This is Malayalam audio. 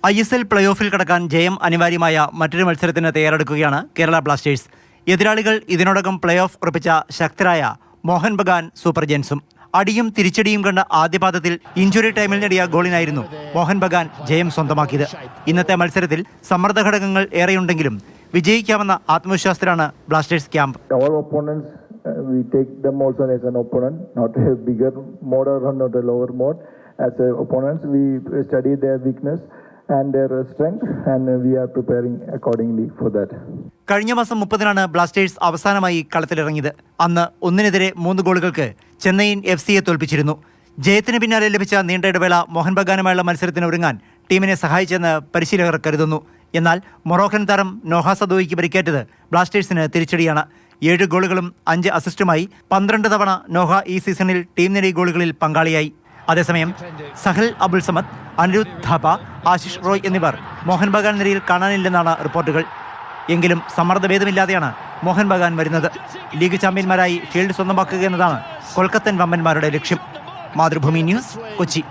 ISL പ്ലേ ഓഫിൽ കടക്കാൻ ജയം അനിവാര്യമായ മറ്റൊരു മത്സരത്തിന് തയ്യാറെടുക്കുകയാണ് കേരള ബ്ലാസ്റ്റേഴ്സ്. എതിരാളികൾ ഇതിനോടകം പ്ലേ ഓഫ് ഉറപ്പിച്ച ശക്തരായ മോഹൻ ബഗാൻ സൂപ്പർ ജയൻസും. അടിയും തിരിച്ചടിയും കണ്ട ആദ്യപാദത്തിൽ ഇഞ്ചുറി ടൈമിൽ നേടിയ ഗോളിനായിരുന്നു മോഹൻ ബഗാൻ ജയം സ്വന്തമാക്കിയത്. ഇന്നത്തെ മത്സരത്തിൽ സമ്മർദ്ദ ഘടകങ്ങൾ ഏറെയുണ്ടെങ്കിലും വിജയിക്കാമെന്ന ആത്മവിശ്വാസത്തിലാണ് Blasters camp. We take them also as an opponent, not a bigger mode or not a lower mode. As opponents, we study their weakness and their strength, and we are preparing accordingly for that. കഴിഞ്ഞ മാസം 30-നാണ് ബ്ലാസ്റ്റേഴ്സ് അവസാനമായി കളത്തിലിറങ്ങിയത്. അന്ന് 1-നെതിരെ 3 ഗോളുകൾക്ക് ചെന്നൈയിൻ FC തോൽപ്പിച്ചിരുന്നു. ജയത്തിന് പിന്നാലെ ലഭിച്ച നീണ്ട ഇടവേള മോഹൻ ബഗാനുമായുള്ള മത്സരത്തിന് ഒരുങ്ങാൻ ടീമിനെ സഹായിച്ചെന്ന് പരിശീലകർ കരുതുന്നു. എന്നാൽ മൊറോക്കൻ താരം നോഹ സദോയിക്ക് പരിക്കേറ്റത് ബ്ലാസ്റ്റേഴ്സിന് തിരിച്ചടിയാണ്. 7 ഗോളുകളും 5 അസിസ്റ്റുമായി 12 തവണ നോഹ ഈ സീസണിൽ ടീം നേടിയ ഗോളുകളിൽ പങ്കാളിയായി. അതേസമയം സഹൽ അബുൽ സമദ്, അനിരുദ്ധ് ഥാപ്പ, ആശിഷ് റോയ് എന്നിവർ മോഹൻ ബഗാൻ നിരയിൽ കാണാനില്ലെന്നാണ് റിപ്പോർട്ടുകൾ. എങ്കിലും സമ്മർദ്ദഭേദമില്ലാതെയാണ് മോഹൻ ബഗാൻ വരുന്നത്. ലീഗ് ചാമ്പ്യന്മാരായി ഷീൽഡ് സ്വന്തമാക്കുക എന്നതാണ് കൊൽക്കത്തൻ വമ്പന്മാരുടെ ലക്ഷ്യം. മാതൃഭൂമി ന്യൂസ്, കൊച്ചി.